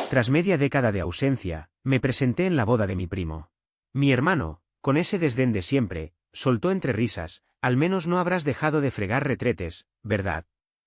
Tras media década de ausencia, me presenté en la boda de mi primo. Mi hermano, con ese desdén de siempre, soltó entre risas: al menos no habrás dejado de fregar retretes, ¿verdad?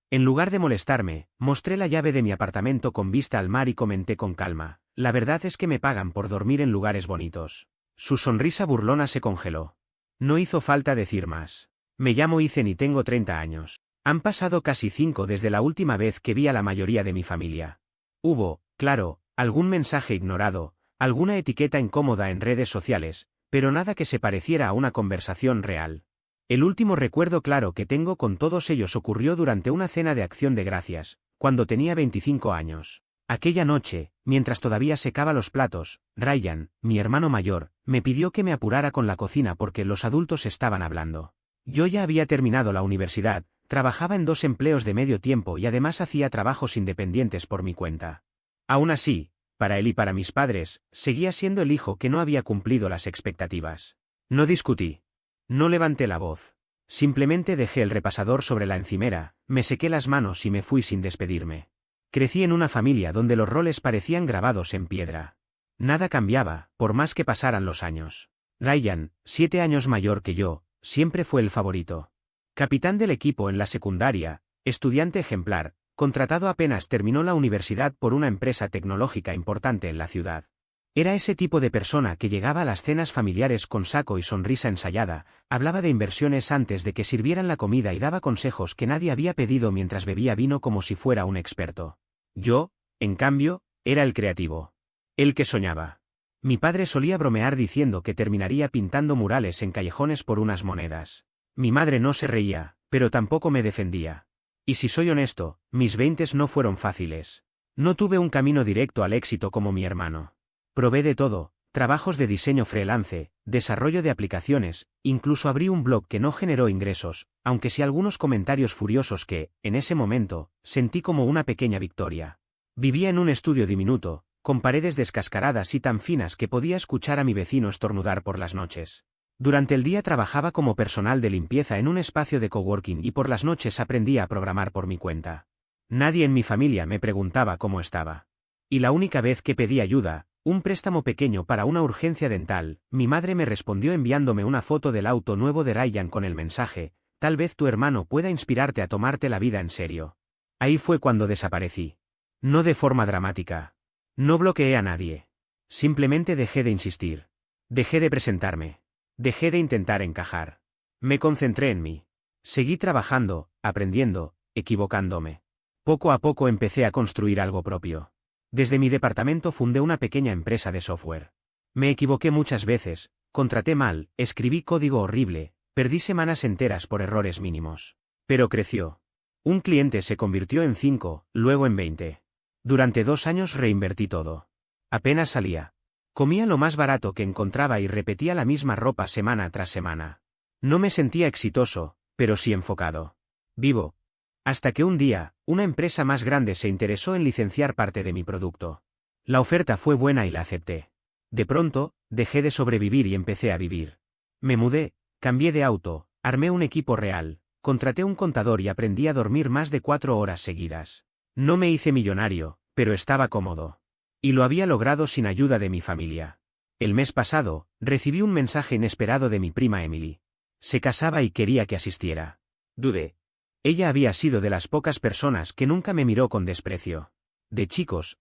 En lugar de molestarme, mostré la llave de mi apartamento con vista al mar y comenté con calma: la verdad es que me pagan por dormir en lugares bonitos. Su sonrisa burlona se congeló. No hizo falta decir más. Me llamo Ethan y tengo 30 años. Han pasado casi 5 desde la última vez que vi a la mayoría de mi familia. Hubo, claro, algún mensaje ignorado, alguna etiqueta incómoda en redes sociales, pero nada que se pareciera a una conversación real. El último recuerdo claro que tengo con todos ellos ocurrió durante una cena de Acción de Gracias, cuando tenía 25 años. Aquella noche, mientras todavía secaba los platos, Ryan, mi hermano mayor, me pidió que me apurara con la cocina porque los adultos estaban hablando. Yo ya había terminado la universidad, trabajaba en 2 empleos de medio tiempo y además hacía trabajos independientes por mi cuenta. Aún así, para él y para mis padres, seguía siendo el hijo que no había cumplido las expectativas. No discutí. No levanté la voz. Simplemente dejé el repasador sobre la encimera, me sequé las manos y me fui sin despedirme. Crecí en una familia donde los roles parecían grabados en piedra. Nada cambiaba, por más que pasaran los años. Ryan, 7 años mayor que yo, siempre fue el favorito. Capitán del equipo en la secundaria, estudiante ejemplar, contratado apenas terminó la universidad por una empresa tecnológica importante en la ciudad. Era ese tipo de persona que llegaba a las cenas familiares con saco y sonrisa ensayada, hablaba de inversiones antes de que sirvieran la comida y daba consejos que nadie había pedido mientras bebía vino como si fuera un experto. Yo, en cambio, era el creativo. El que soñaba. Mi padre solía bromear diciendo que terminaría pintando murales en callejones por unas monedas. Mi madre no se reía, pero tampoco me defendía. Y si soy honesto, mis 20s no fueron fáciles. No tuve un camino directo al éxito como mi hermano. Probé de todo, trabajos de diseño freelance, desarrollo de aplicaciones, incluso abrí un blog que no generó ingresos, aunque sí algunos comentarios furiosos que, en ese momento, sentí como una pequeña victoria. Vivía en un estudio diminuto, con paredes descascaradas y tan finas que podía escuchar a mi vecino estornudar por las noches. Durante el día trabajaba como personal de limpieza en un espacio de coworking y por las noches aprendía a programar por mi cuenta. Nadie en mi familia me preguntaba cómo estaba. Y la única vez que pedí ayuda, un préstamo pequeño para una urgencia dental, mi madre me respondió enviándome una foto del auto nuevo de Ryan con el mensaje: tal vez tu hermano pueda inspirarte a tomarte la vida en serio. Ahí fue cuando desaparecí. No de forma dramática. No bloqueé a nadie. Simplemente dejé de insistir. Dejé de presentarme. Dejé de intentar encajar. Me concentré en mí. Seguí trabajando, aprendiendo, equivocándome. Poco a poco empecé a construir algo propio. Desde mi departamento fundé una pequeña empresa de software. Me equivoqué muchas veces, contraté mal, escribí código horrible, perdí semanas enteras por errores mínimos. Pero creció. Un cliente se convirtió en 5, luego en 20. Durante 2 años reinvertí todo. Apenas salía. Comía lo más barato que encontraba y repetía la misma ropa semana tras semana. No me sentía exitoso, pero sí enfocado. Vivo. Hasta que un día, una empresa más grande se interesó en licenciar parte de mi producto. La oferta fue buena y la acepté. De pronto, dejé de sobrevivir y empecé a vivir. Me mudé, cambié de auto, armé un equipo real, contraté un contador y aprendí a dormir más de 4 horas seguidas. No me hice millonario, pero estaba cómodo. Y lo había logrado sin ayuda de mi familia. El mes pasado, recibí un mensaje inesperado de mi prima Emily. Se casaba y quería que asistiera. Dudé. Ella había sido de las pocas personas que nunca me miró con desprecio. De chicos,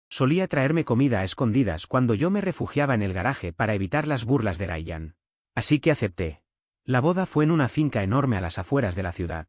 solía traerme comida a escondidas cuando yo me refugiaba en el garaje para evitar las burlas de Ryan. Así que acepté. La boda fue en una finca enorme a las afueras de la ciudad.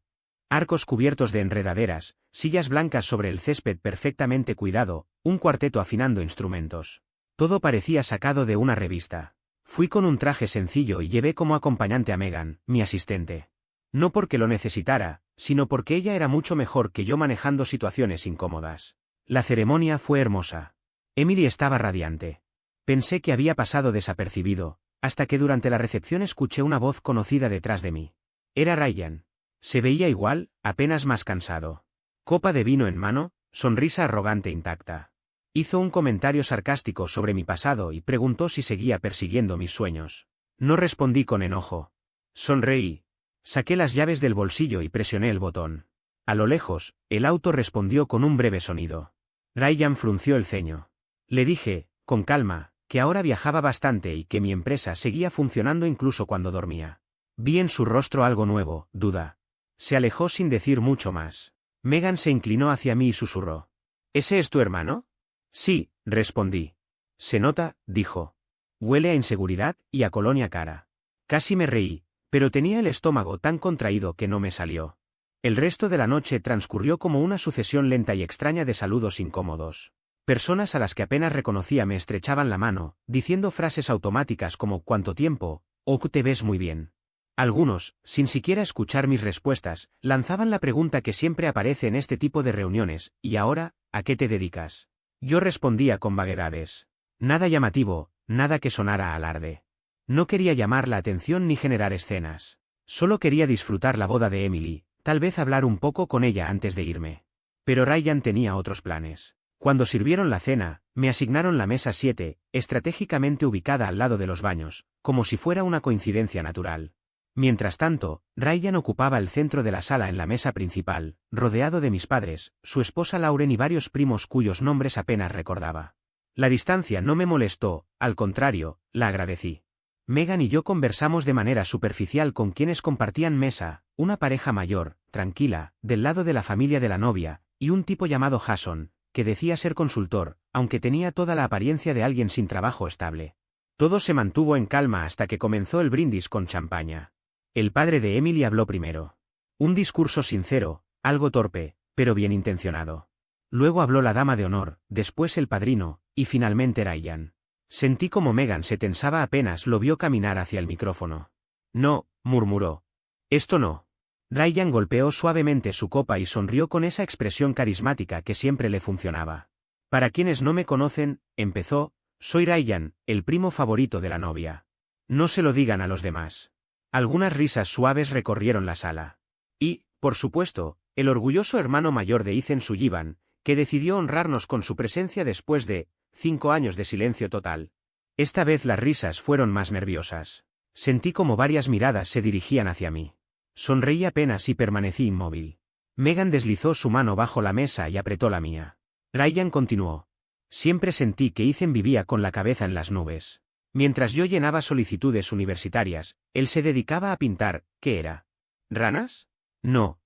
Arcos cubiertos de enredaderas, sillas blancas sobre el césped perfectamente cuidado, un cuarteto afinando instrumentos. Todo parecía sacado de una revista. Fui con un traje sencillo y llevé como acompañante a Megan, mi asistente. No porque lo necesitara, sino porque ella era mucho mejor que yo manejando situaciones incómodas. La ceremonia fue hermosa. Emily estaba radiante. Pensé que había pasado desapercibido, hasta que durante la recepción escuché una voz conocida detrás de mí. Era Ryan. Se veía igual, apenas más cansado. Copa de vino en mano, sonrisa arrogante intacta. Hizo un comentario sarcástico sobre mi pasado y preguntó si seguía persiguiendo mis sueños. No respondí con enojo. Sonreí. Saqué las llaves del bolsillo y presioné el botón. A lo lejos, el auto respondió con un breve sonido. Ryan frunció el ceño. Le dije, con calma, que ahora viajaba bastante y que mi empresa seguía funcionando incluso cuando dormía. Vi en su rostro algo nuevo, duda. Se alejó sin decir mucho más. Megan se inclinó hacia mí y susurró. ¿Ese es tu hermano? Sí, respondí. Se nota, dijo. Huele a inseguridad y a colonia cara. Casi me reí, pero tenía el estómago tan contraído que no me salió. El resto de la noche transcurrió como una sucesión lenta y extraña de saludos incómodos. Personas a las que apenas reconocía me estrechaban la mano, diciendo frases automáticas como «¿Cuánto tiempo?» o «¿Te ves muy bien?». Algunos, sin siquiera escuchar mis respuestas, lanzaban la pregunta que siempre aparece en este tipo de reuniones, ¿y ahora, a qué te dedicas? Yo respondía con vaguedades. Nada llamativo, nada que sonara a alarde. No quería llamar la atención ni generar escenas. Solo quería disfrutar la boda de Emily, tal vez hablar un poco con ella antes de irme. Pero Ryan tenía otros planes. Cuando sirvieron la cena, me asignaron la mesa 7, estratégicamente ubicada al lado de los baños, como si fuera una coincidencia natural. Mientras tanto, Ryan ocupaba el centro de la sala en la mesa principal, rodeado de mis padres, su esposa Lauren y varios primos cuyos nombres apenas recordaba. La distancia no me molestó, al contrario, la agradecí. Megan y yo conversamos de manera superficial con quienes compartían mesa, una pareja mayor, tranquila, del lado de la familia de la novia, y un tipo llamado Jason, que decía ser consultor, aunque tenía toda la apariencia de alguien sin trabajo estable. Todo se mantuvo en calma hasta que comenzó el brindis con champaña. El padre de Emily habló primero. Un discurso sincero, algo torpe, pero bien intencionado. Luego habló la dama de honor, después el padrino, y finalmente Ryan. Sentí como Megan se tensaba apenas lo vio caminar hacia el micrófono. No, murmuró. Esto no. Ryan golpeó suavemente su copa y sonrió con esa expresión carismática que siempre le funcionaba. Para quienes no me conocen, empezó, soy Ryan, el primo favorito de la novia. No se lo digan a los demás. Algunas risas suaves recorrieron la sala. Y, por supuesto, el orgulloso hermano mayor de Ethan Sullivan, que decidió honrarnos con su presencia después de 5 años de silencio total. Esta vez las risas fueron más nerviosas. Sentí como varias miradas se dirigían hacia mí. Sonreí apenas y permanecí inmóvil. Megan deslizó su mano bajo la mesa y apretó la mía. Ryan continuó. Siempre sentí que Ethan vivía con la cabeza en las nubes. Mientras yo llenaba solicitudes universitarias, él se dedicaba a pintar. ¿Qué era? ¿Ranas? No,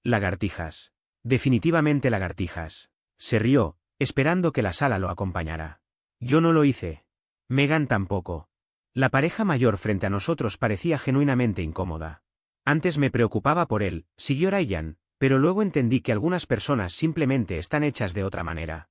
lagartijas. Definitivamente lagartijas. Se rió, esperando que la sala lo acompañara. Yo no lo hice. Megan tampoco. La pareja mayor frente a nosotros parecía genuinamente incómoda. Antes me preocupaba por él, siguió Ryan, pero luego entendí que algunas personas simplemente están hechas de otra manera.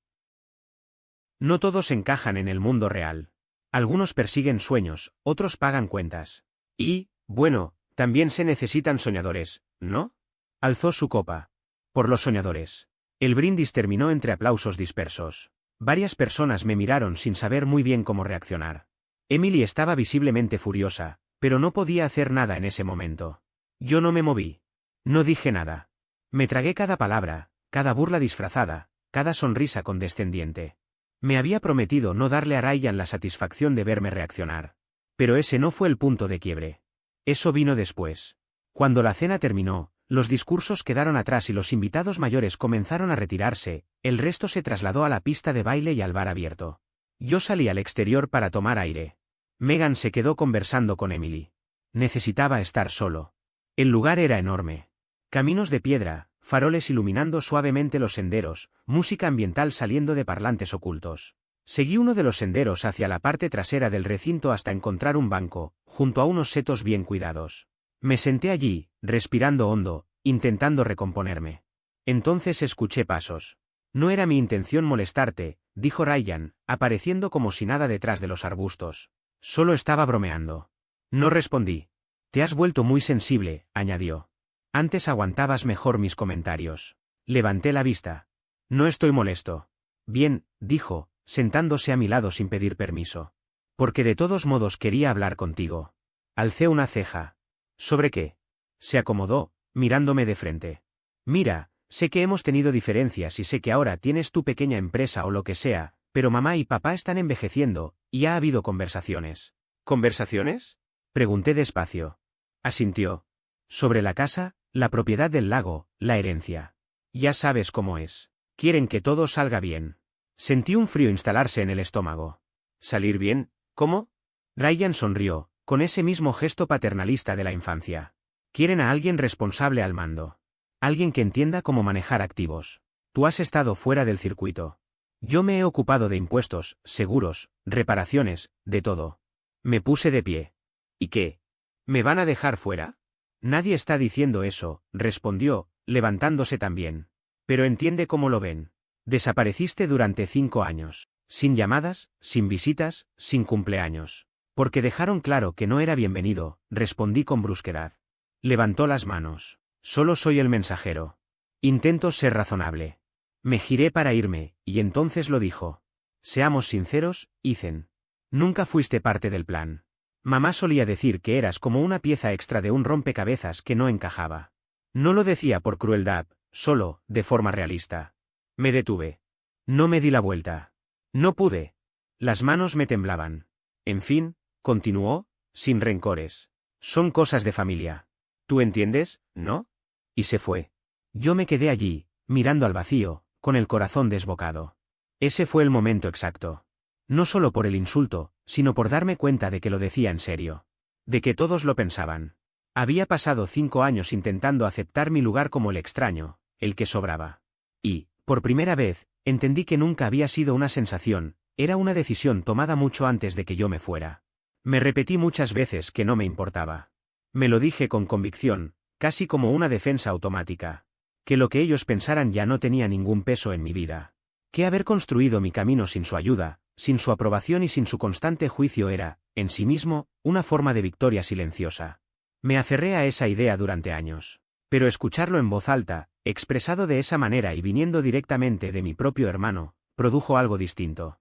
No todos encajan en el mundo real. Algunos persiguen sueños, otros pagan cuentas. Y, bueno, también se necesitan soñadores, ¿no? Alzó su copa. Por los soñadores. El brindis terminó entre aplausos dispersos. Varias personas me miraron sin saber muy bien cómo reaccionar. Emily estaba visiblemente furiosa, pero no podía hacer nada en ese momento. Yo no me moví. No dije nada. Me tragué cada palabra, cada burla disfrazada, cada sonrisa condescendiente. Me había prometido no darle a Ryan la satisfacción de verme reaccionar. Pero ese no fue el punto de quiebre. Eso vino después. Cuando la cena terminó, los discursos quedaron atrás y los invitados mayores comenzaron a retirarse, el resto se trasladó a la pista de baile y al bar abierto. Yo salí al exterior para tomar aire. Megan se quedó conversando con Emily. Necesitaba estar solo. El lugar era enorme. Caminos de piedra, faroles iluminando suavemente los senderos, música ambiental saliendo de parlantes ocultos. Seguí uno de los senderos hacia la parte trasera del recinto hasta encontrar un banco, junto a unos setos bien cuidados. Me senté allí, respirando hondo, intentando recomponerme. Entonces escuché pasos. No era mi intención molestarte, dijo Ryan, apareciendo como si nada detrás de los arbustos. Solo estaba bromeando. No respondí. Te has vuelto muy sensible, añadió. Antes aguantabas mejor mis comentarios. Levanté la vista. No estoy molesto. Bien, dijo, sentándose a mi lado sin pedir permiso. Porque de todos modos quería hablar contigo. Alcé una ceja. ¿Sobre qué? Se acomodó, mirándome de frente. Mira, sé que hemos tenido diferencias y sé que ahora tienes tu pequeña empresa o lo que sea, pero mamá y papá están envejeciendo, y ha habido conversaciones. ¿Conversaciones? Pregunté despacio. Asintió. Sobre la casa, la propiedad del lago, la herencia. Ya sabes cómo es. Quieren que todo salga bien. Sentí un frío instalarse en el estómago. ¿Salir bien? ¿Cómo? Ryan sonrió, con ese mismo gesto paternalista de la infancia. Quieren a alguien responsable al mando. Alguien que entienda cómo manejar activos. Tú has estado fuera del circuito. Yo me he ocupado de impuestos, seguros, reparaciones, de todo. Me puse de pie. ¿Y qué? ¿Me van a dejar fuera? Nadie está diciendo eso, respondió, levantándose también. Pero entiende cómo lo ven. Desapareciste durante 5 años. Sin llamadas, sin visitas, sin cumpleaños. Porque dejaron claro que no era bienvenido, respondí con brusquedad. Levantó las manos. Solo soy el mensajero. Intento ser razonable. Me giré para irme, y entonces lo dijo. Seamos sinceros, Ethan. Nunca fuiste parte del plan. Mamá solía decir que eras como una pieza extra de un rompecabezas que no encajaba. No lo decía por crueldad, solo, de forma realista. Me detuve. No me di la vuelta. No pude. Las manos me temblaban. En fin, continuó, sin rencores. Son cosas de familia. ¿Tú entiendes, no? Y se fue. Yo me quedé allí, mirando al vacío, con el corazón desbocado. Ese fue el momento exacto. No solo por el insulto, sino por darme cuenta de que lo decía en serio. De que todos lo pensaban. Había pasado 5 años intentando aceptar mi lugar como el extraño, el que sobraba. Y, por primera vez, entendí que nunca había sido una sensación, era una decisión tomada mucho antes de que yo me fuera. Me repetí muchas veces que no me importaba. Me lo dije con convicción, casi como una defensa automática. Que lo que ellos pensaran ya no tenía ningún peso en mi vida. Que haber construido mi camino sin su ayuda, sin su aprobación y sin su constante juicio era, en sí mismo, una forma de victoria silenciosa. Me aferré a esa idea durante años. Pero escucharlo en voz alta, expresado de esa manera y viniendo directamente de mi propio hermano, produjo algo distinto.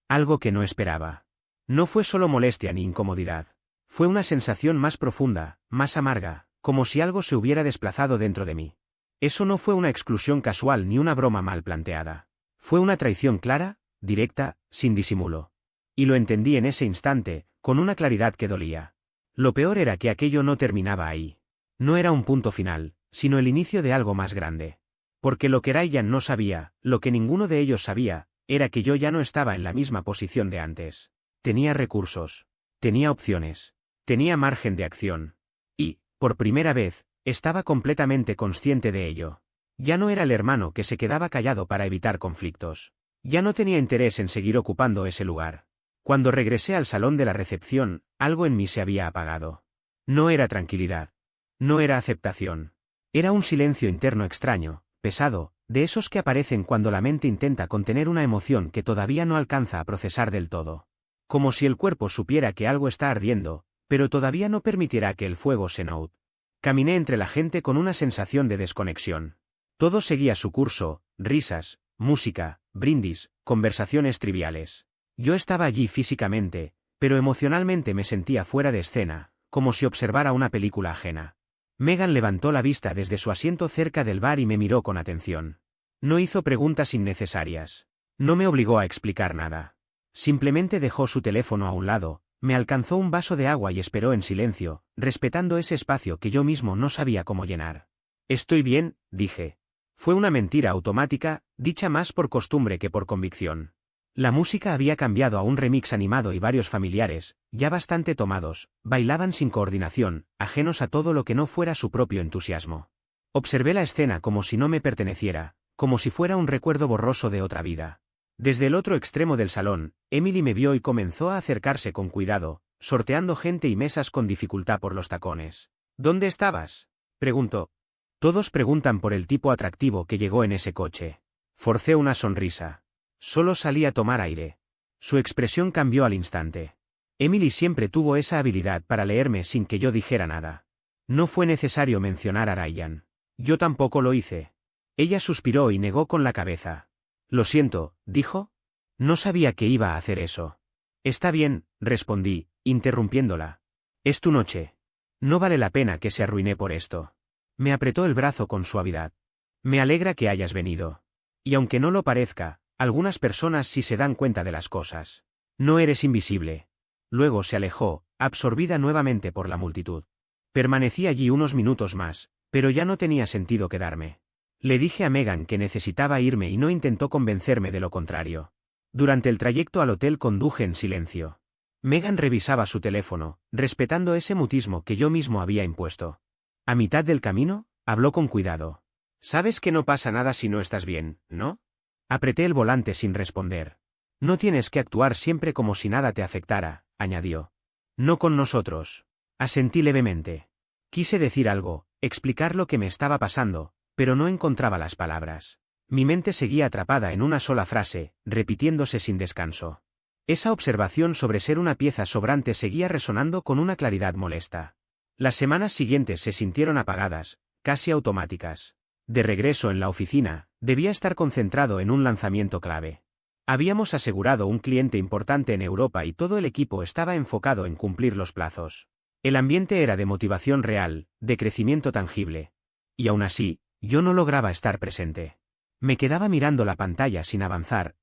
Algo que no esperaba. No fue solo molestia ni incomodidad. Fue una sensación más profunda, más amarga, como si algo se hubiera desplazado dentro de mí. Eso no fue una exclusión casual ni una broma mal planteada. Fue una traición clara, directa, sin disimulo. Y lo entendí en ese instante, con una claridad que dolía. Lo peor era que aquello no terminaba ahí. No era un punto final, sino el inicio de algo más grande. Porque lo que Ryan no sabía, lo que ninguno de ellos sabía, era que yo ya no estaba en la misma posición de antes. Tenía recursos. Tenía opciones. Tenía margen de acción. Y, por primera vez, estaba completamente consciente de ello. Ya no era el hermano que se quedaba callado para evitar conflictos. Ya no tenía interés en seguir ocupando ese lugar. Cuando regresé al salón de la recepción, algo en mí se había apagado. No era tranquilidad. No era aceptación. Era un silencio interno extraño, pesado, de esos que aparecen cuando la mente intenta contener una emoción que todavía no alcanza a procesar del todo. Como si el cuerpo supiera que algo está ardiendo, pero todavía no permitirá que el fuego se note. Caminé entre la gente con una sensación de desconexión. Todo seguía su curso, risas, música, brindis, conversaciones triviales. Yo estaba allí físicamente, pero emocionalmente me sentía fuera de escena, como si observara una película ajena. Megan levantó la vista desde su asiento cerca del bar y me miró con atención. No hizo preguntas innecesarias. No me obligó a explicar nada. Simplemente dejó su teléfono a un lado, me alcanzó un vaso de agua y esperó en silencio, respetando ese espacio que yo mismo no sabía cómo llenar. Estoy bien, dije. Fue una mentira automática, dicha más por costumbre que por convicción. La música había cambiado a un remix animado y varios familiares, ya bastante tomados, bailaban sin coordinación, ajenos a todo lo que no fuera su propio entusiasmo. Observé la escena como si no me perteneciera, como si fuera un recuerdo borroso de otra vida. Desde el otro extremo del salón, Emily me vio y comenzó a acercarse con cuidado, sorteando gente y mesas con dificultad por los tacones. ¿Dónde estabas?, preguntó. Todos preguntan por el tipo atractivo que llegó en ese coche. Forcé una sonrisa. Solo salí a tomar aire. Su expresión cambió al instante. Emily siempre tuvo esa habilidad para leerme sin que yo dijera nada. No fue necesario mencionar a Ryan. Yo tampoco lo hice. Ella suspiró y negó con la cabeza. Lo siento, dijo. No sabía que iba a hacer eso. Está bien, respondí, interrumpiéndola. Es tu noche. No vale la pena que se arruine por esto. Me apretó el brazo con suavidad. Me alegra que hayas venido. Y aunque no lo parezca, algunas personas sí se dan cuenta de las cosas. No eres invisible. Luego se alejó, absorbida nuevamente por la multitud. Permanecí allí unos minutos más, pero ya no tenía sentido quedarme. Le dije a Megan que necesitaba irme y no intentó convencerme de lo contrario. Durante el trayecto al hotel conduje en silencio. Megan revisaba su teléfono, respetando ese mutismo que yo mismo había impuesto. A mitad del camino, habló con cuidado. «Sabes que no pasa nada si no estás bien, ¿no?» Apreté el volante sin responder. «No tienes que actuar siempre como si nada te afectara», añadió. «No con nosotros». Asentí levemente. Quise decir algo, explicar lo que me estaba pasando, pero no encontraba las palabras. Mi mente seguía atrapada en una sola frase, repitiéndose sin descanso. Esa observación sobre ser una pieza sobrante seguía resonando con una claridad molesta. Las semanas siguientes se sintieron apagadas, casi automáticas. De regreso en la oficina, debía estar concentrado en un lanzamiento clave. Habíamos asegurado un cliente importante en Europa y todo el equipo estaba enfocado en cumplir los plazos. El ambiente era de motivación real, de crecimiento tangible. Y aún así, yo no lograba estar presente. Me quedaba mirando la pantalla sin avanzar.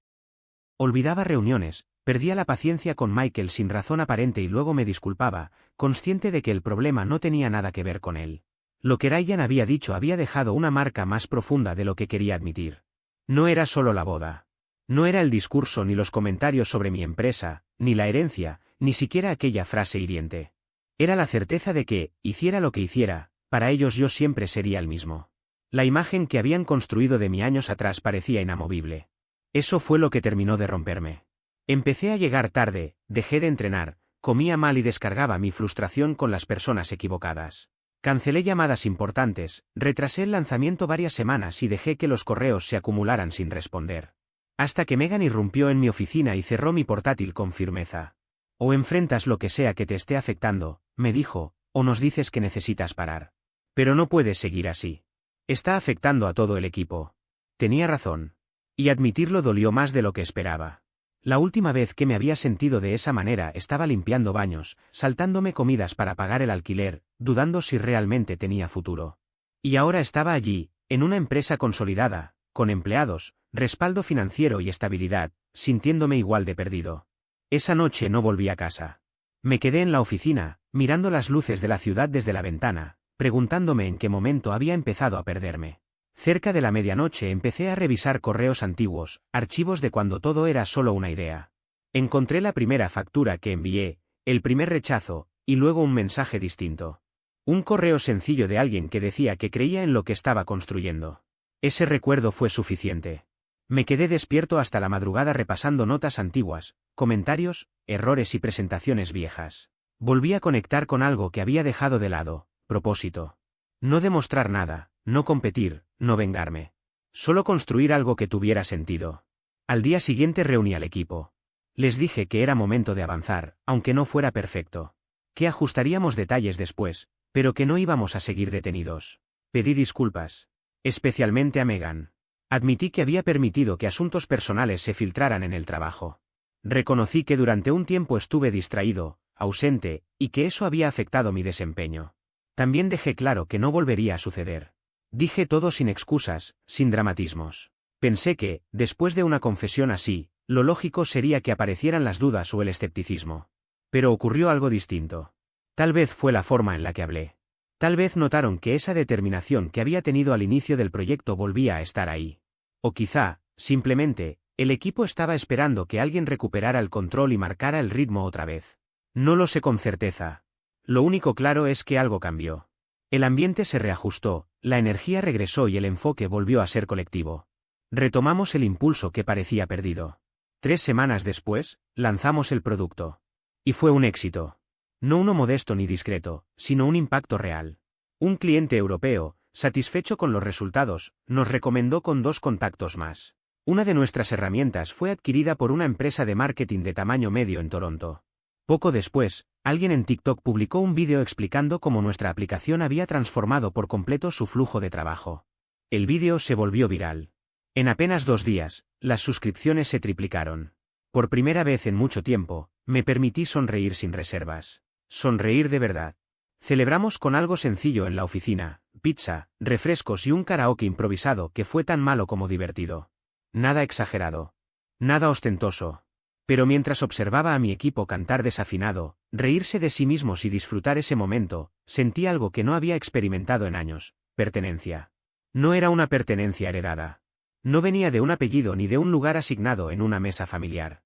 Olvidaba reuniones, perdía la paciencia con Michael sin razón aparente y luego me disculpaba, consciente de que el problema no tenía nada que ver con él. Lo que Ryan había dicho había dejado una marca más profunda de lo que quería admitir. No era solo la boda. No era el discurso ni los comentarios sobre mi empresa, ni la herencia, ni siquiera aquella frase hiriente. Era la certeza de que, hiciera lo que hiciera, para ellos yo siempre sería el mismo. La imagen que habían construido de mí años atrás parecía inamovible. Eso fue lo que terminó de romperme. Empecé a llegar tarde, dejé de entrenar, comía mal y descargaba mi frustración con las personas equivocadas. Cancelé llamadas importantes, retrasé el lanzamiento varias semanas y dejé que los correos se acumularan sin responder. Hasta que Megan irrumpió en mi oficina y cerró mi portátil con firmeza. «O enfrentas lo que sea que te esté afectando», me dijo, «o nos dices que necesitas parar. Pero no puedes seguir así. Está afectando a todo el equipo». Tenía razón. Y admitirlo dolió más de lo que esperaba. La última vez que me había sentido de esa manera estaba limpiando baños, saltándome comidas para pagar el alquiler, dudando si realmente tenía futuro. Y ahora estaba allí, en una empresa consolidada, con empleados, respaldo financiero y estabilidad, sintiéndome igual de perdido. Esa noche no volví a casa. Me quedé en la oficina, mirando las luces de la ciudad desde la ventana, preguntándome en qué momento había empezado a perderme. Cerca de la medianoche empecé a revisar correos antiguos, archivos de cuando todo era solo una idea. Encontré la primera factura que envié, el primer rechazo, y luego un mensaje distinto. Un correo sencillo de alguien que decía que creía en lo que estaba construyendo. Ese recuerdo fue suficiente. Me quedé despierto hasta la madrugada repasando notas antiguas, comentarios, errores y presentaciones viejas. Volví a conectar con algo que había dejado de lado: propósito. No demostrar nada, no competir, no vengarme. Solo construir algo que tuviera sentido. Al día siguiente reuní al equipo. Les dije que era momento de avanzar, aunque no fuera perfecto. Que ajustaríamos detalles después, pero que no íbamos a seguir detenidos. Pedí disculpas. Especialmente a Megan. Admití que había permitido que asuntos personales se filtraran en el trabajo. Reconocí que durante un tiempo estuve distraído, ausente, y que eso había afectado mi desempeño. También dejé claro que no volvería a suceder. Dije todo sin excusas, sin dramatismos. Pensé que, después de una confesión así, lo lógico sería que aparecieran las dudas o el escepticismo. Pero ocurrió algo distinto. Tal vez fue la forma en la que hablé. Tal vez notaron que esa determinación que había tenido al inicio del proyecto volvía a estar ahí. O quizá, simplemente, el equipo estaba esperando que alguien recuperara el control y marcara el ritmo otra vez. No lo sé con certeza. Lo único claro es que algo cambió. El ambiente se reajustó, la energía regresó y el enfoque volvió a ser colectivo. Retomamos el impulso que parecía perdido. 3 semanas después, lanzamos el producto. Y fue un éxito. No uno modesto ni discreto, sino un impacto real. Un cliente europeo, satisfecho con los resultados, nos recomendó con 2 contactos más. Una de nuestras herramientas fue adquirida por una empresa de marketing de tamaño medio en Toronto. Poco después, alguien en TikTok publicó un vídeo explicando cómo nuestra aplicación había transformado por completo su flujo de trabajo. El vídeo se volvió viral. En apenas 2 días, las suscripciones se triplicaron. Por primera vez en mucho tiempo, me permití sonreír sin reservas. Sonreír de verdad. Celebramos con algo sencillo en la oficina: pizza, refrescos y un karaoke improvisado que fue tan malo como divertido. Nada exagerado. Nada ostentoso. Pero mientras observaba a mi equipo cantar desafinado, reírse de sí mismos y disfrutar ese momento, sentí algo que no había experimentado en años: pertenencia. No era una pertenencia heredada. No venía de un apellido ni de un lugar asignado en una mesa familiar.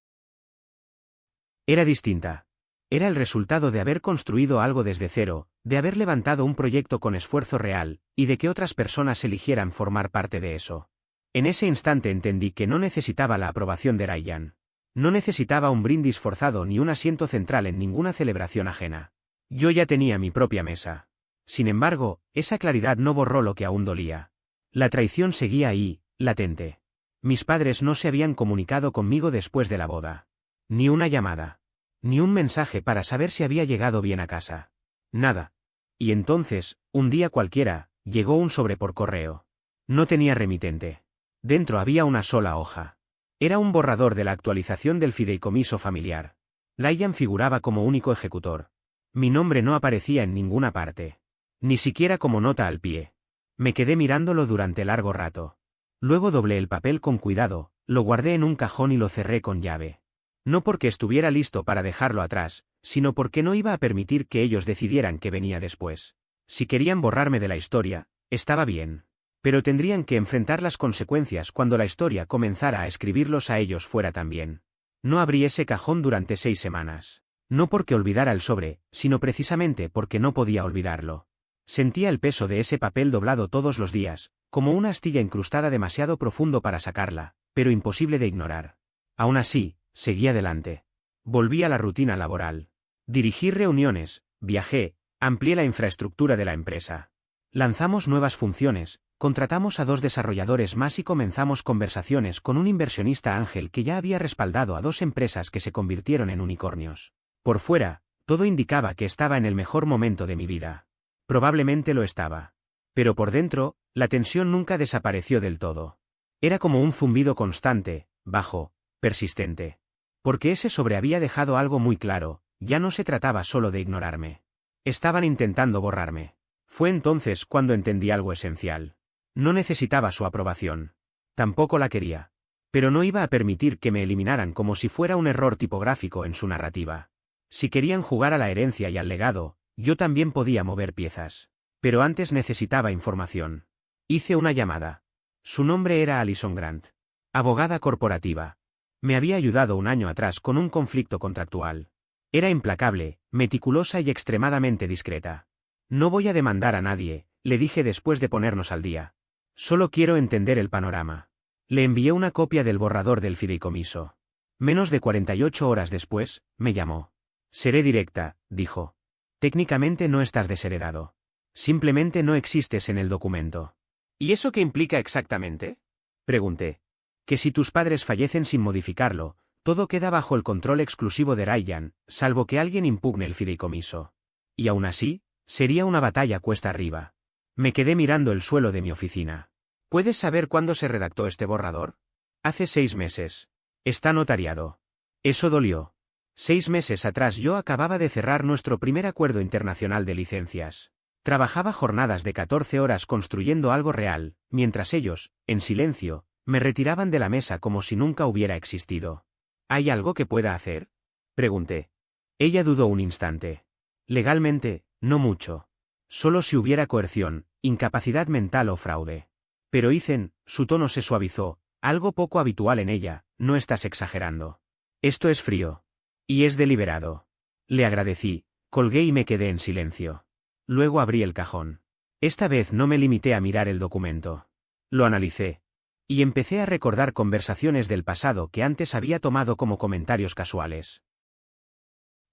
Era distinta. Era el resultado de haber construido algo desde cero, de haber levantado un proyecto con esfuerzo real, y de que otras personas eligieran formar parte de eso. En ese instante entendí que no necesitaba la aprobación de Ryan. No necesitaba un brindis forzado ni un asiento central en ninguna celebración ajena. Yo ya tenía mi propia mesa. Sin embargo, esa claridad no borró lo que aún dolía. La traición seguía ahí, latente. Mis padres no se habían comunicado conmigo después de la boda. Ni una llamada. Ni un mensaje para saber si había llegado bien a casa. Nada. Y entonces, un día cualquiera, llegó un sobre por correo. No tenía remitente. Dentro había una sola hoja. Era un borrador de la actualización del fideicomiso familiar. Ryan figuraba como único ejecutor. Mi nombre no aparecía en ninguna parte. Ni siquiera como nota al pie. Me quedé mirándolo durante largo rato. Luego doblé el papel con cuidado, lo guardé en un cajón y lo cerré con llave. No porque estuviera listo para dejarlo atrás, sino porque no iba a permitir que ellos decidieran qué venía después. Si querían borrarme de la historia, estaba bien. Pero tendrían que enfrentar las consecuencias cuando la historia comenzara a escribirlos a ellos fuera también. No abrí ese cajón durante 6 semanas. No porque olvidara el sobre, sino precisamente porque no podía olvidarlo. Sentía el peso de ese papel doblado todos los días, como una astilla incrustada demasiado profundo para sacarla, pero imposible de ignorar. Aún así, seguí adelante. Volví a la rutina laboral. Dirigí reuniones, viajé, amplié la infraestructura de la empresa. Lanzamos nuevas funciones, contratamos a 2 desarrolladores más y comenzamos conversaciones con un inversionista ángel que ya había respaldado a 2 empresas que se convirtieron en unicornios. Por fuera, todo indicaba que estaba en el mejor momento de mi vida. Probablemente lo estaba. Pero por dentro, la tensión nunca desapareció del todo. Era como un zumbido constante, bajo, persistente. Porque ese sobre había dejado algo muy claro, ya no se trataba solo de ignorarme. Estaban intentando borrarme. Fue entonces cuando entendí algo esencial. No necesitaba su aprobación. Tampoco la quería. Pero no iba a permitir que me eliminaran como si fuera un error tipográfico en su narrativa. Si querían jugar a la herencia y al legado, yo también podía mover piezas. Pero antes necesitaba información. Hice una llamada. Su nombre era Alison Grant. Abogada corporativa. Me había ayudado un año atrás con un conflicto contractual. Era implacable, meticulosa y extremadamente discreta. No voy a demandar a nadie, le dije después de ponernos al día. Solo quiero entender el panorama. Le envié una copia del borrador del fideicomiso. Menos de 48 horas después, me llamó. Seré directa, dijo. Técnicamente no estás desheredado. Simplemente no existes en el documento. ¿Y eso qué implica exactamente? Pregunté. Que si tus padres fallecen sin modificarlo, todo queda bajo el control exclusivo de Ryan, salvo que alguien impugne el fideicomiso. Y aún así, sería una batalla cuesta arriba. Me quedé mirando el suelo de mi oficina. ¿Puedes saber cuándo se redactó este borrador? Hace 6 meses. Está notariado. Eso dolió. 6 meses atrás yo acababa de cerrar nuestro primer acuerdo internacional de licencias. Trabajaba jornadas de 14 horas construyendo algo real, mientras ellos, en silencio, me retiraban de la mesa como si nunca hubiera existido. ¿Hay algo que pueda hacer? Pregunté. Ella dudó un instante. Legalmente, no mucho. Solo si hubiera coerción, incapacidad mental o fraude. Pero Ethan, su tono se suavizó, algo poco habitual en ella, no estás exagerando. Esto es frío. Y es deliberado. Le agradecí, colgué y me quedé en silencio. Luego abrí el cajón. Esta vez no me limité a mirar el documento. Lo analicé. Y empecé a recordar conversaciones del pasado que antes había tomado como comentarios casuales.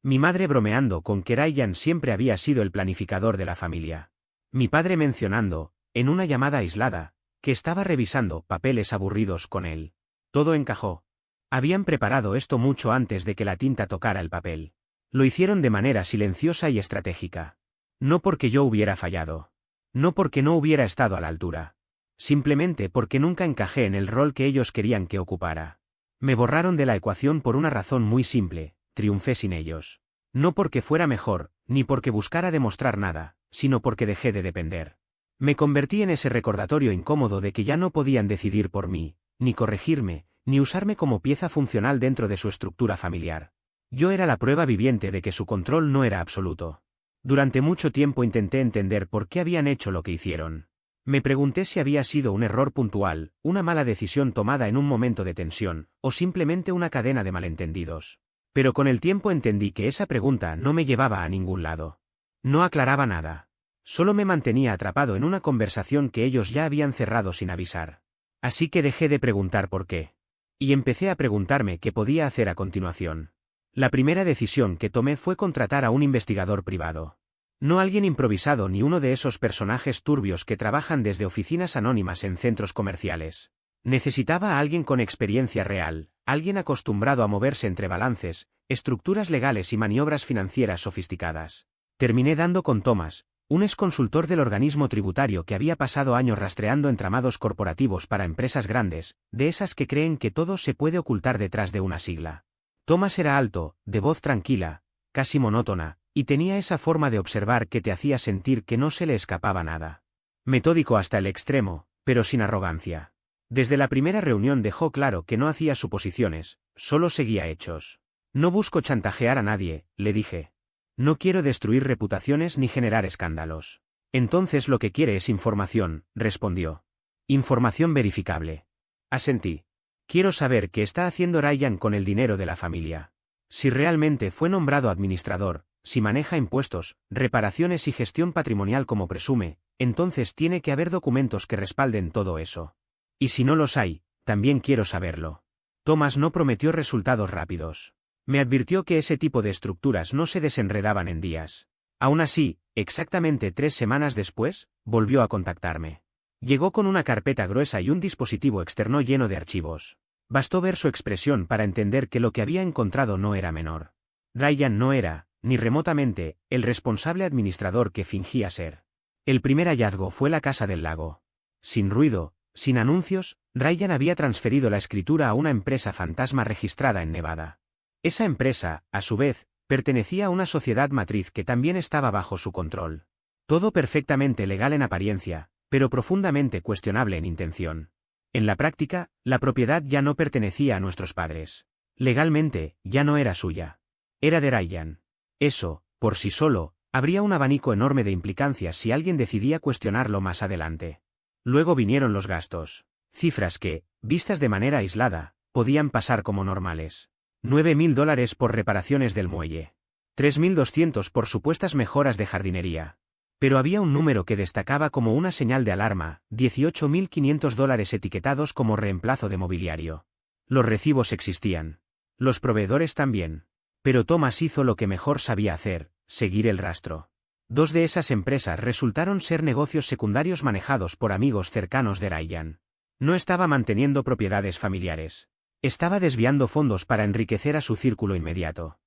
Mi madre bromeando con que Ryan siempre había sido el planificador de la familia. Mi padre mencionando, en una llamada aislada, que estaba revisando papeles aburridos con él. Todo encajó. Habían preparado esto mucho antes de que la tinta tocara el papel. Lo hicieron de manera silenciosa y estratégica. No porque yo hubiera fallado. No porque no hubiera estado a la altura. Simplemente porque nunca encajé en el rol que ellos querían que ocupara. Me borraron de la ecuación por una razón muy simple, triunfé sin ellos. No porque fuera mejor, ni porque buscara demostrar nada, sino porque dejé de depender. Me convertí en ese recordatorio incómodo de que ya no podían decidir por mí, ni corregirme, ni usarme como pieza funcional dentro de su estructura familiar. Yo era la prueba viviente de que su control no era absoluto. Durante mucho tiempo intenté entender por qué habían hecho lo que hicieron. Me pregunté si había sido un error puntual, una mala decisión tomada en un momento de tensión, o simplemente una cadena de malentendidos. Pero con el tiempo entendí que esa pregunta no me llevaba a ningún lado. No aclaraba nada. Solo me mantenía atrapado en una conversación que ellos ya habían cerrado sin avisar. Así que dejé de preguntar por qué. Y empecé a preguntarme qué podía hacer a continuación. La primera decisión que tomé fue contratar a un investigador privado. No alguien improvisado ni uno de esos personajes turbios que trabajan desde oficinas anónimas en centros comerciales. Necesitaba a alguien con experiencia real, alguien acostumbrado a moverse entre balances, estructuras legales y maniobras financieras sofisticadas. Terminé dando con Thomas, un exconsultor del organismo tributario que había pasado años rastreando entramados corporativos para empresas grandes, de esas que creen que todo se puede ocultar detrás de una sigla. Thomas era alto, de voz tranquila, casi monótona, y tenía esa forma de observar que te hacía sentir que no se le escapaba nada. Metódico hasta el extremo, pero sin arrogancia. Desde la primera reunión dejó claro que no hacía suposiciones, solo seguía hechos. No busco chantajear a nadie, le dije. No quiero destruir reputaciones ni generar escándalos. Entonces lo que quiere es información, respondió. Información verificable. Asentí. Quiero saber qué está haciendo Ryan con el dinero de la familia. Si realmente fue nombrado administrador, si maneja impuestos, reparaciones y gestión patrimonial como presume, entonces tiene que haber documentos que respalden todo eso. Y si no los hay, también quiero saberlo. Thomas no prometió resultados rápidos. Me advirtió que ese tipo de estructuras no se desenredaban en días. Aún así, exactamente 3 semanas después, volvió a contactarme. Llegó con una carpeta gruesa y un dispositivo externo lleno de archivos. Bastó ver su expresión para entender que lo que había encontrado no era menor. Ryan no era, ni remotamente, el responsable administrador que fingía ser. El primer hallazgo fue la Casa del Lago. Sin ruido, sin anuncios, Ryan había transferido la escritura a una empresa fantasma registrada en Nevada. Esa empresa, a su vez, pertenecía a una sociedad matriz que también estaba bajo su control. Todo perfectamente legal en apariencia, pero profundamente cuestionable en intención. En la práctica, la propiedad ya no pertenecía a nuestros padres. Legalmente, ya no era suya. Era de Ryan. Eso, por sí solo, habría un abanico enorme de implicancias si alguien decidía cuestionarlo más adelante. Luego vinieron los gastos. Cifras que, vistas de manera aislada, podían pasar como normales. $9.000 por reparaciones del muelle. 3.200 por supuestas mejoras de jardinería. Pero había un número que destacaba como una señal de alarma, $18.500 etiquetados como reemplazo de mobiliario. Los recibos existían. Los proveedores también. Pero Thomas hizo lo que mejor sabía hacer, seguir el rastro. 2 de esas empresas resultaron ser negocios secundarios manejados por amigos cercanos de Ryan. No estaba manteniendo propiedades familiares. Estaba desviando fondos para enriquecer a su círculo inmediato.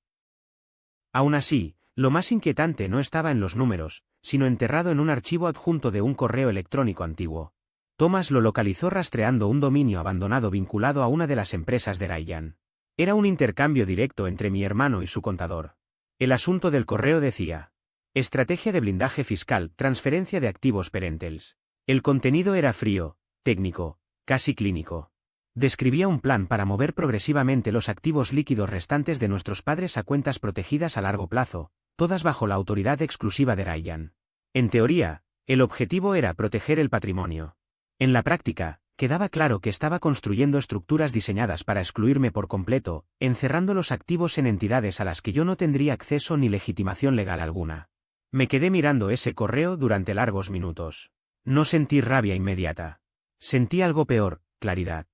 Aún así, lo más inquietante no estaba en los números, sino enterrado en un archivo adjunto de un correo electrónico antiguo. Thomas lo localizó rastreando un dominio abandonado vinculado a una de las empresas de Ryan. Era un intercambio directo entre mi hermano y su contador. El asunto del correo decía: estrategia de blindaje fiscal, transferencia de activos parentals. El contenido era frío, técnico, casi clínico. Describía un plan para mover progresivamente los activos líquidos restantes de nuestros padres a cuentas protegidas a largo plazo, todas bajo la autoridad exclusiva de Ryan. En teoría, el objetivo era proteger el patrimonio. En la práctica, quedaba claro que estaba construyendo estructuras diseñadas para excluirme por completo, encerrando los activos en entidades a las que yo no tendría acceso ni legitimación legal alguna. Me quedé mirando ese correo durante largos minutos. No sentí rabia inmediata. Sentí algo peor, claridad.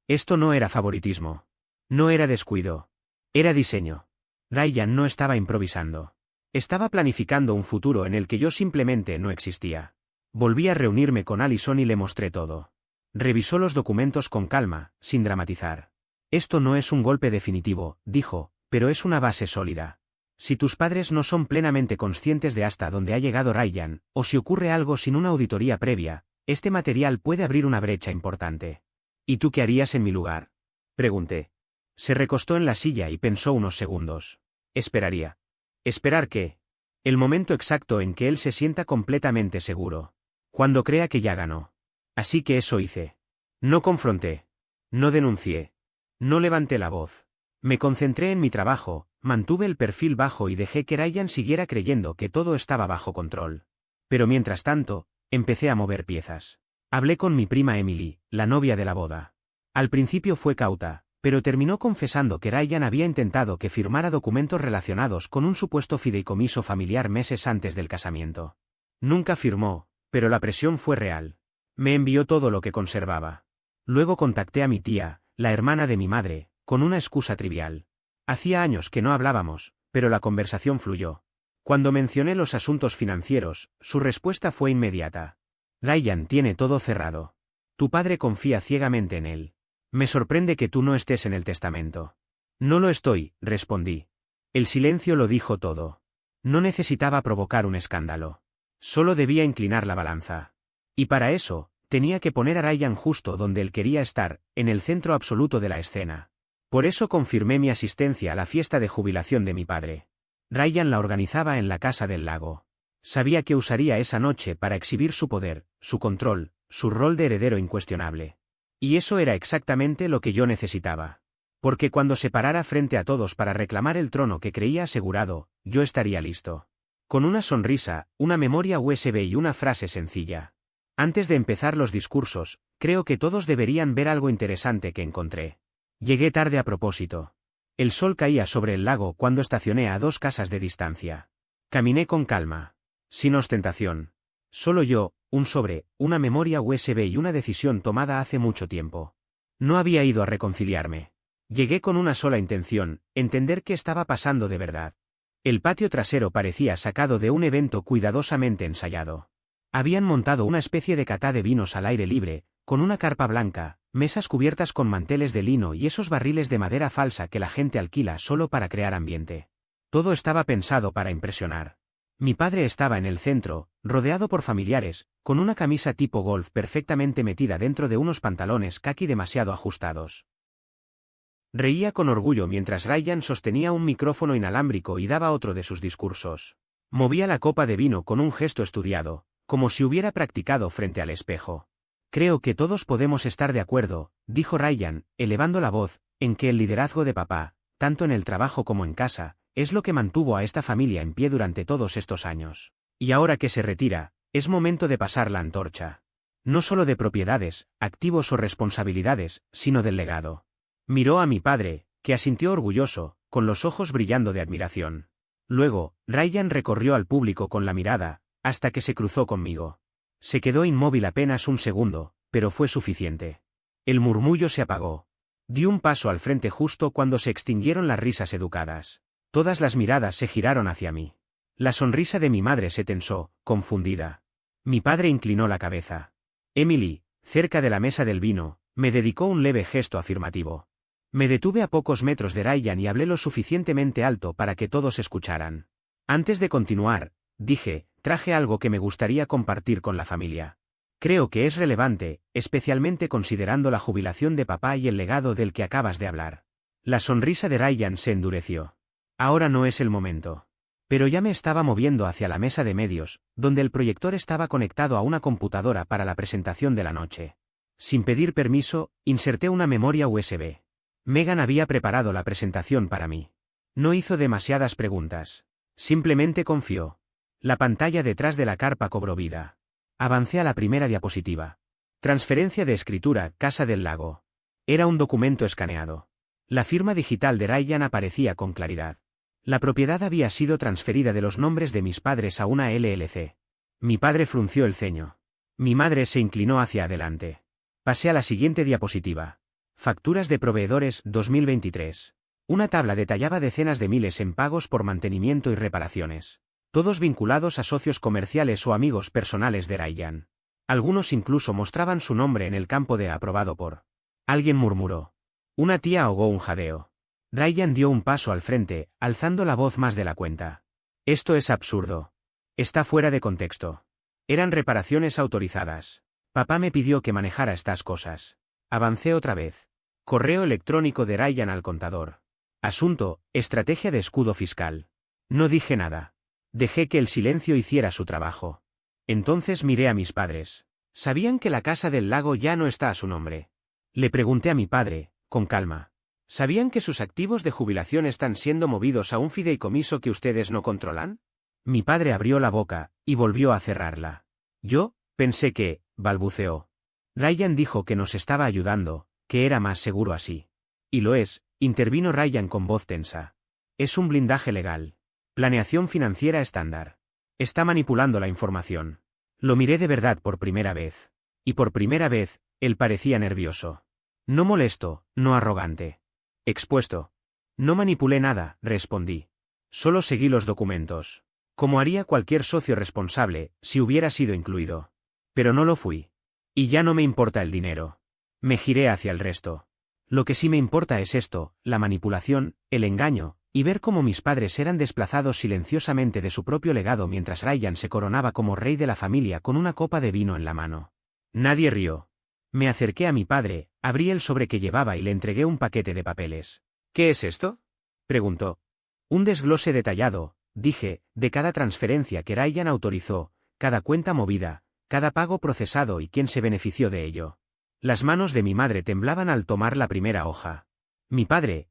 Esto no era favoritismo. No era descuido. Era diseño. Ryan no estaba improvisando. Estaba planificando un futuro en el que yo simplemente no existía. Volví a reunirme con Allison y le mostré todo. Revisó los documentos con calma, sin dramatizar. Esto no es un golpe definitivo, dijo, pero es una base sólida. Si tus padres no son plenamente conscientes de hasta dónde ha llegado Ryan, o si ocurre algo sin una auditoría previa, este material puede abrir una brecha importante. ¿Y tú qué harías en mi lugar?, pregunté. Se recostó en la silla y pensó unos segundos. Esperaría. ¿Esperar qué? El momento exacto en que él se sienta completamente seguro. Cuando crea que ya ganó. Así que eso hice. No confronté. No denuncié. No levanté la voz. Me concentré en mi trabajo, mantuve el perfil bajo y dejé que Ryan siguiera creyendo que todo estaba bajo control. Pero mientras tanto, Empecé a mover piezas. Hablé con mi prima Emily, la novia de la boda. Al principio fue cauta, pero terminó confesando que Ryan había intentado que firmara documentos relacionados con un supuesto fideicomiso familiar meses antes del casamiento. Nunca firmó, pero la presión fue real. Me envió todo lo que conservaba. Luego contacté a mi tía, la hermana de mi madre, con una excusa trivial. Hacía años que no hablábamos, pero la conversación fluyó. Cuando mencioné los asuntos financieros, su respuesta fue inmediata. Ryan tiene todo cerrado. Tu padre confía ciegamente en él. Me sorprende que tú no estés en el testamento. No lo estoy, respondí. El silencio lo dijo todo. No necesitaba provocar un escándalo. Solo debía inclinar la balanza. Y para eso, tenía que poner a Ryan justo donde él quería estar, en el centro absoluto de la escena. Por eso confirmé mi asistencia a la fiesta de jubilación de mi padre. Ryan la organizaba en la Casa del Lago. Sabía que usaría esa noche para exhibir su poder, su control, su rol de heredero incuestionable. Y eso era exactamente lo que yo necesitaba. Porque cuando se parara frente a todos para reclamar el trono que creía asegurado, yo estaría listo. Con una sonrisa, una memoria USB y una frase sencilla. Antes de empezar los discursos, creo que todos deberían ver algo interesante que encontré. Llegué tarde a propósito. El sol caía sobre el lago cuando estacioné a 2 casas de distancia. Caminé con calma. Sin ostentación. Solo yo, un sobre, una memoria USB y una decisión tomada hace mucho tiempo. No había ido a reconciliarme. Llegué con una sola intención, entender qué estaba pasando de verdad. El patio trasero parecía sacado de un evento cuidadosamente ensayado. Habían montado una especie de cata de vinos al aire libre, con una carpa blanca, mesas cubiertas con manteles de lino y esos barriles de madera falsa que la gente alquila solo para crear ambiente. Todo estaba pensado para impresionar. Mi padre estaba en el centro, rodeado por familiares, con una camisa tipo golf perfectamente metida dentro de unos pantalones caqui demasiado ajustados. Reía con orgullo mientras Ryan sostenía un micrófono inalámbrico y daba otro de sus discursos. Movía la copa de vino con un gesto estudiado, como si hubiera practicado frente al espejo. Creo que todos podemos estar de acuerdo, dijo Ryan, elevando la voz, en que el liderazgo de papá, tanto en el trabajo como en casa, es lo que mantuvo a esta familia en pie durante todos estos años. Y ahora que se retira, es momento de pasar la antorcha. No solo de propiedades, activos o responsabilidades, sino del legado. Miró a mi padre, que asintió orgulloso, con los ojos brillando de admiración. Luego, Ryan recorrió al público con la mirada, hasta que se cruzó conmigo. Se quedó inmóvil apenas un segundo, pero fue suficiente. El murmullo se apagó. Di un paso al frente justo cuando se extinguieron las risas educadas. Todas las miradas se giraron hacia mí. La sonrisa de mi madre se tensó, confundida. Mi padre inclinó la cabeza. Emily, cerca de la mesa del vino, me dedicó un leve gesto afirmativo. Me detuve a pocos metros de Ryan y hablé lo suficientemente alto para que todos escucharan. Antes de continuar, dije, traje algo que me gustaría compartir con la familia. Creo que es relevante, especialmente considerando la jubilación de papá y el legado del que acabas de hablar. La sonrisa de Ryan se endureció. Ahora no es el momento. Pero ya me estaba moviendo hacia la mesa de medios, donde el proyector estaba conectado a una computadora para la presentación de la noche. Sin pedir permiso, inserté una memoria USB. Megan había preparado la presentación para mí. No hizo demasiadas preguntas. Simplemente confió. La pantalla detrás de la carpa cobró vida. Avancé a la primera diapositiva. Transferencia de escritura, Casa del Lago. Era un documento escaneado. La firma digital de Ryan aparecía con claridad. La propiedad había sido transferida de los nombres de mis padres a una LLC. Mi padre frunció el ceño. Mi madre se inclinó hacia adelante. Pasé a la siguiente diapositiva. Facturas de proveedores 2023. Una tabla detallaba decenas de miles en pagos por mantenimiento y reparaciones. Todos vinculados a socios comerciales o amigos personales de Ryan. Algunos incluso mostraban su nombre en el campo de aprobado por. Alguien murmuró. Una tía ahogó un jadeo. Ryan dio un paso al frente, alzando la voz más de la cuenta. Esto es absurdo. Está fuera de contexto. Eran reparaciones autorizadas. Papá me pidió que manejara estas cosas. Avancé otra vez. Correo electrónico de Ryan al contador. Asunto, estrategia de escudo fiscal. No dije nada. Dejé que el silencio hiciera su trabajo. Entonces miré a mis padres. ¿Sabían que la Casa del Lago ya no está a su nombre? Le pregunté a mi padre, con calma. ¿Sabían que sus activos de jubilación están siendo movidos a un fideicomiso que ustedes no controlan? Mi padre abrió la boca, y volvió a cerrarla. Yo, Pensé que, balbuceó. Ryan dijo que nos estaba ayudando, que era más seguro así. Y lo es, intervino Ryan con voz tensa. Es un blindaje legal. Planeación financiera estándar. Está manipulando la información. Lo miré de verdad por primera vez. Y por primera vez, él parecía nervioso. No molesto, no arrogante. Expuesto. No manipulé nada, respondí. Solo seguí los documentos. Como haría cualquier socio responsable, si hubiera sido incluido. Pero no lo fui. Y ya no me importa el dinero. Me giré hacia el resto. Lo que sí me importa es esto, la manipulación, el engaño, y ver cómo mis padres eran desplazados silenciosamente de su propio legado mientras Ryan se coronaba como rey de la familia con una copa de vino en la mano. Nadie rió. Me acerqué a mi padre, abrí el sobre que llevaba y le entregué un paquete de papeles. ¿Qué es esto?, preguntó. Un desglose detallado, dije, de cada transferencia que Ryan autorizó, cada cuenta movida, cada pago procesado y quién se benefició de ello. Las manos de mi madre temblaban al tomar la primera hoja. Mi padre,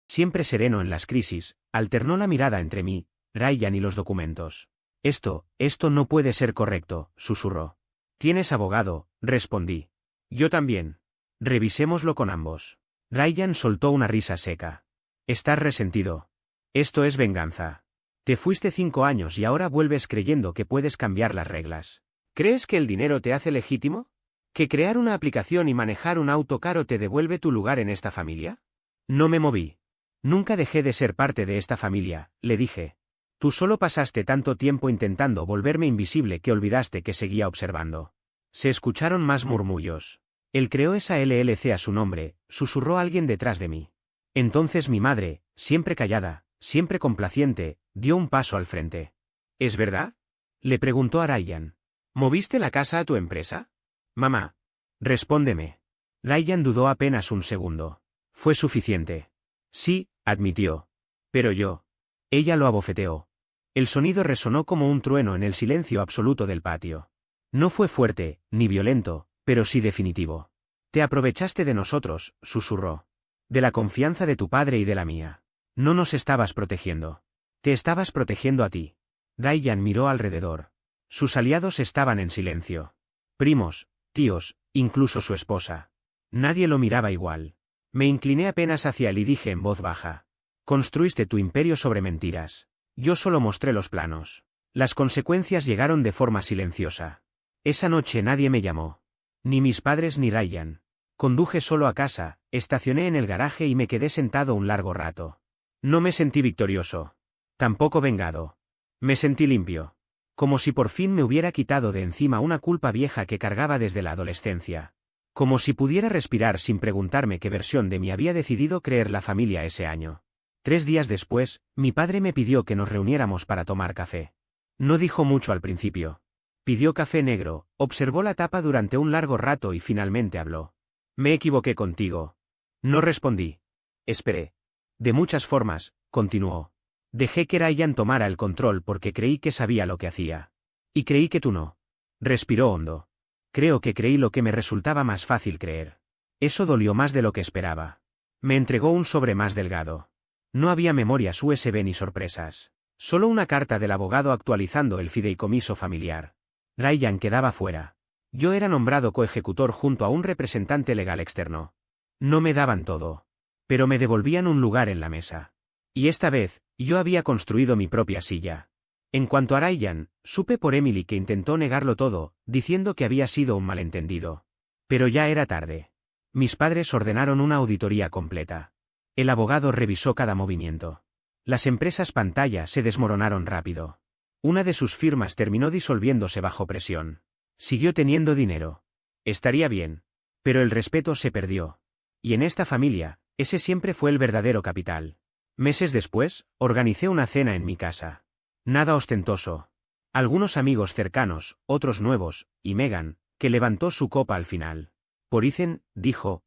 siempre sereno en las crisis, alternó la mirada entre mí, Ryan y los documentos. Esto no puede ser correcto, susurró. ¿Tienes abogado?, respondí. Yo también. Revisémoslo con ambos. Ryan soltó una risa seca. Estás resentido. Esto es venganza. Te fuiste 5 años y ahora vuelves creyendo que puedes cambiar las reglas. ¿Crees que el dinero te hace legítimo? ¿Que crear una aplicación y manejar un auto caro te devuelve tu lugar en esta familia? No me moví. Nunca dejé de ser parte de esta familia, le dije. Tú solo pasaste tanto tiempo intentando volverme invisible que olvidaste que seguía observando. Se escucharon más murmullos. Él creó esa LLC a su nombre, susurró alguien detrás de mí. Entonces mi madre, siempre callada, siempre complaciente, dio un paso al frente. ¿Es verdad?, le preguntó a Ryan. ¿Moviste la casa a tu empresa? Mamá. Respóndeme. Ryan dudó apenas un segundo. Fue suficiente. Sí, admitió. Pero yo. Ella lo abofeteó. El sonido resonó como un trueno en el silencio absoluto del patio. No fue fuerte, ni violento, pero sí definitivo. Te aprovechaste de nosotros, susurró. De la confianza de tu padre y de la mía. No nos estabas protegiendo. Te estabas protegiendo a ti. Ryan miró alrededor. Sus aliados estaban en silencio. Primos, tíos, incluso su esposa. Nadie lo miraba igual. Me incliné apenas hacia él y dije en voz baja. Construiste tu imperio sobre mentiras. Yo solo mostré los planos. Las consecuencias llegaron de forma silenciosa. Esa noche nadie me llamó. Ni mis padres ni Ryan. Conduje solo a casa, estacioné en el garaje y me quedé sentado un largo rato. No me sentí victorioso. Tampoco vengado. Me sentí limpio. Como si por fin me hubiera quitado de encima una culpa vieja que cargaba desde la adolescencia. Como si pudiera respirar sin preguntarme qué versión de mí había decidido creer la familia ese año. 3 días después, mi padre me pidió que nos reuniéramos para tomar café. No dijo mucho al principio. Pidió café negro, observó la tapa durante un largo rato y finalmente habló. Me equivoqué contigo. No respondí. Esperé. De muchas formas, continuó. Dejé que Ryan tomara el control porque creí que sabía lo que hacía. Y creí que tú no. Respiró hondo. Creo que creí lo que me resultaba más fácil creer. Eso dolió más de lo que esperaba. Me entregó un sobre más delgado. No había memorias USB ni sorpresas. Solo una carta del abogado actualizando el fideicomiso familiar. Ryan quedaba fuera. Yo era nombrado coejecutor junto a un representante legal externo. No me daban todo. Pero me devolvían un lugar en la mesa. Y esta vez, yo había construido mi propia silla. En cuanto a Ryan, supe por Emily que intentó negarlo todo, diciendo que había sido un malentendido. Pero ya era tarde. Mis padres ordenaron una auditoría completa. El abogado revisó cada movimiento. Las empresas pantalla se desmoronaron rápido. Una de sus firmas terminó disolviéndose bajo presión. Siguió teniendo dinero. Estaría bien. Pero el respeto se perdió. Y en esta familia, ese siempre fue el verdadero capital. Meses después, organicé una cena en mi casa. Nada ostentoso. Algunos amigos cercanos, otros nuevos, y Megan, que levantó su copa al final. Por Ethan, dijo.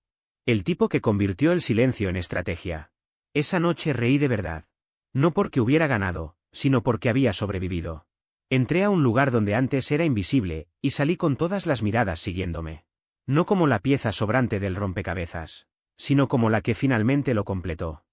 El tipo que convirtió el silencio en estrategia. Esa noche reí de verdad. No porque hubiera ganado, sino porque había sobrevivido. Entré a un lugar donde antes era invisible, y salí con todas las miradas siguiéndome. No como la pieza sobrante del rompecabezas, sino como la que finalmente lo completó.